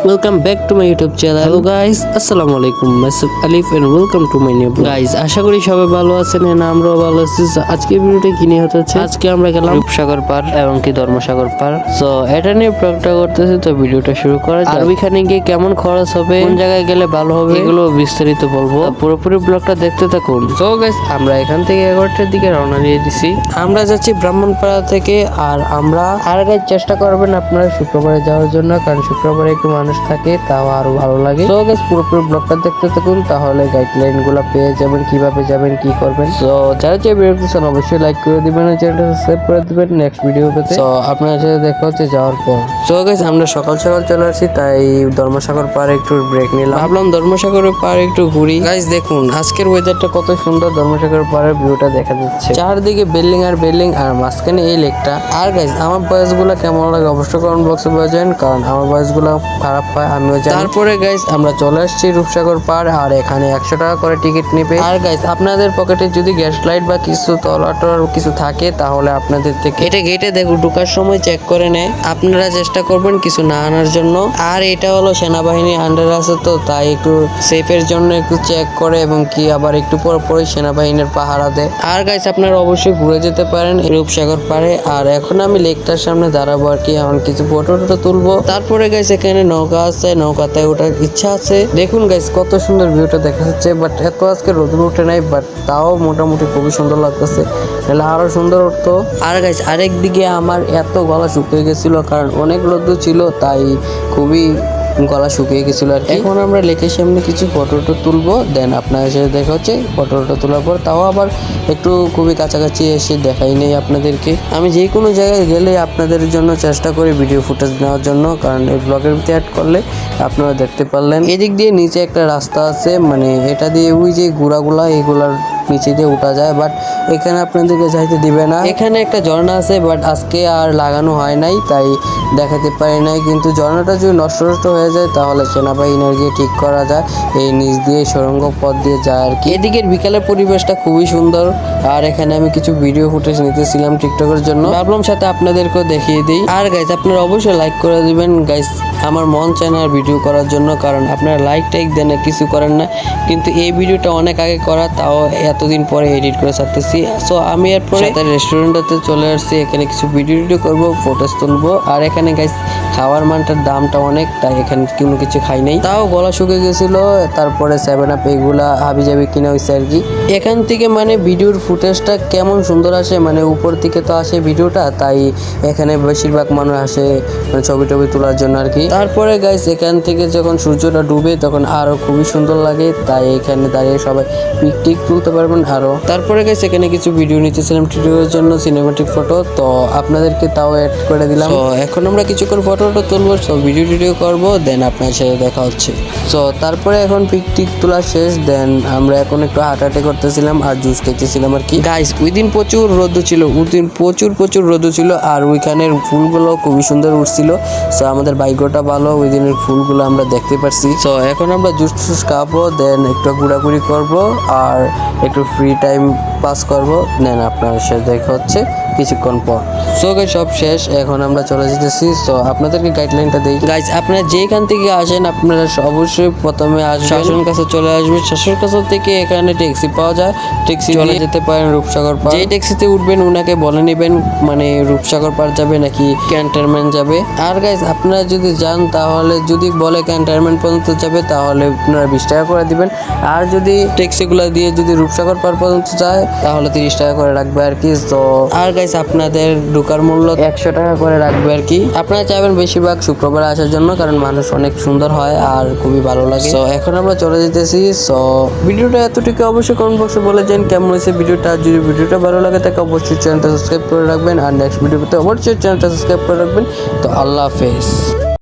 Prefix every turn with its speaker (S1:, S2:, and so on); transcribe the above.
S1: Welcome back to my YouTube channel. Hello guys, আসসালামু আলাইকুম। myself Alif and welcome to my new vlog. Guys, আশা করি সবাই ভালো আছেন and আমরাও ভালো আছি। আজকে ভিডিওটা কি নিয়ে হচ্ছে? আজকে আমরা গেলাম রূপসাগর পার এবং কি ধর্মসাগর পার। সো এটা নিয়ে ব্লগটা করতেছি, তো ভিডিওটা শুরু করা যাক। আর ওইখানে গিয়ে কেমন খরচ হবে, কোন জায়গায় গেলে ভালো হবে, এগুলো বিস্তারিত বলবো। পুরোপুরি ব্লগটা দেখতে থাকুন। সো গাইস, আমরা এখান থেকে 11টার দিকে রওনা দিয়ে দিছি। আমরা যাচ্ছি ব্রাহ্মণপাড়া থেকে। আর আমরা গাইস চেষ্টা করবেন আপনারা শুক্রবারে যাওয়ার জন্য, কারণ শুক্রবারে একটু মানুষ থাকে, তাও আরো ভালো লাগে। সো গাইস, পুরোপুরি ব্লগটা দেখতে থাকুন, তাহলে গাইডলাইন গুলো পেয়ে যাবেন, কিভাবে যাবেন, কি করবেন। সো যারা যে ভিডিও দেখছেন অবশ্যই লাইক করে দিবেন, চ্যানেলটা সাবস্ক্রাইব করে দিবেন নেক্সট ভিডিও পেতে। সো আপনার সাথে দেখা হচ্ছে যাওয়ার পর। সো গাইস, আমরা সকাল সকাল চলে আসি, তাই ধর্মসাগর পাড়ে একটু ব্রেক নিলাম। ভাবলাম ধর্মসাগরের পাড়ে একটু ঘুরি। গাইস দেখুন আজকের ওয়েদারটা কত সুন্দর, ধর্মসাগর পাড়ের ভিউটা দেখা যাচ্ছে, চারদিকে বিল্ডিং আর বিল্ডিং, আর মাঝখানে এই লেকটা। আর গাইস আমার ভয়েস গুলো কেমন লাগে অবশ্যই কমেন্ট বক্সে বলবেন, কারণ আমার ভয়েস গুলো খারাপ হয় আমিও জানি। তারপরে গাইস আমরা চলে আসছি রূপসাগর পার, আর এখানে 100 টাকা করে টিকিট নেবে। আর গাইস আপনাদের পকেটে যদি গ্যাস লাইট বা কিছু তলাটর কিছু থাকে, তাহলে আপনাদের থেকে এটা গেটে দেখো ঢোকার সময় চেক করে নেয়। আপনারা চেষ্টা করবেন কিছু না আনার জন্য। আর এটা হলো সেনাবাহিনী আন্ডার আছে, তো তাই একটু সেফের জন্য একটু চেক করে, এবং কি আবার একটু পর পরে সেনাবাহিনীর পাহারা দেয়। আর গাইস আপনারা অবশ্যই ঘুরে যেতে পারেন রূপসাগর পারে। আর এখন আমি লেকটার সামনে দাঁড়াবো আর কি, এখন কিছু ফটো তুলবো। তারপরে গাইস এখানে নৌকা আছে, নৌকাতে ওঠার ইচ্ছা আছে। দেখুন গাইস কত সুন্দর ভিউটা দেখা যাচ্ছে, বাট এত আজকে রোদ্র উঠে নাই, বাট তাও মোটামুটি খুবই সুন্দর লাগতেছে, তাহলে আরো সুন্দর উঠতো। আর গাইস আরেক দিকে আমার এত গলা শুকিয়ে গেছিল, কারণ অনেক রোদ্র ছিল, তাই খুবই গলা শুকিয়ে গেছিল আর কি। এখন আমরা লেকের সামনে কিছু ফটো তুলবো, দেন আপনার সাথে দেখা হচ্ছে ফটো তোলার পর। তাও আবার একটু খুবই কাছাকাছি এসে দেখাই নেই আপনাদেরকে। আমি যে কোনো জায়গায় গেলে আপনাদের জন্য চেষ্টা করি ভিডিও ফুটেজ নেওয়ার জন্য, কারণ এই ব্লগের ভিতরে অ্যাড করলে আপনারা দেখতে পারলেন। এদিক দিয়ে নিচে একটা রাস্তা আছে, মানে এটা দিয়ে ওই যে গুড়াগুলা এগুলার নিচে দিয়ে উঠা যায়, বাট এখানে আপনাদেরকে যাইতে দিবে না। এখানে একটা ঝর্ণা আছে, বাট আজকে আর লাগানো হয় নাই, তাই দেখাতে পারি নাই। কিন্তু ঝর্ণাটা যদি নষ্ট হয়ে যায়, তাহলে সেনাবাহিনীর গিয়ে ঠিক করা যায়। এই নিচ দিয়ে সুড়ঙ্গ পথ দিয়ে যায় আর কি। এদিকের বিকালের পরিবেশটা খুবই সুন্দর। আর এখানে আমি কিছু ভিডিও ফুটেজ নিতেছিলাম টিকটকের জন্য, ভাবলাম সাথে আপনাদেরকেও দেখিয়ে দিই। আর গাইস আপনারা অবশ্যই লাইক করে দিবেন গাইস, আমার মন চায় না ভিডিও করার জন্য, কারণ আপনারা লাইক টাইক দেন কিছু করেন না। কিন্তু এই ভিডিওটা অনেক আগে করা, তাও এতদিন পরে এডিট করে ছাড়তেছি। সো আমি এরপরে রেস্টুরেন্টে চলে আসছি, এখানে কিছু ভিডিও করবো, ফটোস তুলবো। আর এখানে গাইস খাওয়ার মানটার দামটা অনেক, তাই এখানে কোনো কিছু খাই নাই, তাও গলা শুকিয়ে গেছিল। তারপরে 7up এগুলা হাবি জাবি কিনে হয়েছে আর কি। এখান থেকে মানে ভিডিওর ফুটেজটা কেমন সুন্দর আসে, মানে উপর থেকে তো আসে ভিডিওটা, তাই এখানে বেশিরভাগ মানুষ আসে মানে ছবি টবি তোলার জন্য আর কি। তারপরে গাইস এখান থেকে যখন সূর্যটা ডুবে তখন আরো খুবই সুন্দর লাগে, তাই এখানে দাঁড়িয়ে সবাই পিক তুলতে পারবেন আরো। তারপরে গাইস এখানে কিছু ভিডিও নিতেছিলাম টিকটকের জন্য, সিনেমাটিক ফটো, তো আপনাদেরকে তাও অ্যাড করে দিলাম। তো এখন আমরা কিছুক্ষণ ফটো তুলবো, সো ভিডিও করবো, দেন আপনার সাথে দেখা হচ্ছে। সো তারপরে এখন পিক তোলা শেষ, দেন আমরা এখন একটু হাঁটাহাঁটি করতেছিলাম আর জুস খেতেছিলাম আর কি। গাইস ওই দিন প্রচুর রোদ ছিল, ওই দিন প্রচুর রোদ ছিল, আর ওইখানের ফুলগুলো খুবই সুন্দর উঠছিল। সো আমাদের ভাগ্যটা ভালো, ওই দিনের ফুলগুলো আমরা দেখতে পারছি। সো এখন আমরা জুস খাবো, দেন একটু ঘোরাঘুরি করবো, আর একটু ফ্রি টাইম পাস করবো, দেন আপনার সাথে দেখা হচ্ছে কিছুক্ষণ পর। সো গাইস সব শেষ, এখন আমরা চলে যেতেছি। সো আপনাদেরকে গাইডলাইনটা দেই গাইস, আপনারা যেখান থেকে আসেন আপনারা অবশ্যই প্রথমে শাসন কাছে চলে আসবেন। শাসন কাছে থেকে এখানে ট্যাক্সি পাওয়া যায়, ট্যাক্সি চলে যেতে পারেন রূপসাগর পার। যে ট্যাক্সিতে উঠবেন ওনাকে বলে নেবেন মানে রূপসাগর পার যাবে নাকি ক্যান্টনমেন্ট যাবে। আর গাইস আপনারা যদি যান, তাহলে যদি বলে ক্যান্টনমেন্ট পর্যন্ত যাবে, তাহলে আপনারা 20 টাকা করে দিবেন। আর যদি ট্যাক্সিগুলো দিয়ে যদি রূপসাগর পার পর্যন্ত যায়, তাহলে 30 টাকা করে রাখবে আর কি। তো আর গাইস আপনাদের ঢোকার মূল্য 100 টাকা করে রাখবে আর কি। আপনারা চাইবেন বেশিরভাগ শুক্রবার আসার জন্য, কারণ মানুষ অনেক সুন্দর হয় আর খুবই ভালো লাগে। তো এখন আমরা চলে যেতেছি। সো ভিডিওটা এতটুকু, অবশ্যই কমেন্ট বক্সে বলে যান কেমন হয়েছে ভিডিওটা। যদি ভিডিওটা ভালো লাগে তাকে অবশ্যই চ্যানেলটা সাবস্ক্রাইব করে রাখবেন, আর নেক্সট ভিডিওতে অবশ্যই চ্যানেলটা সাবস্ক্রাইব করে রাখবেন। তো আল্লাহ হাফেজ।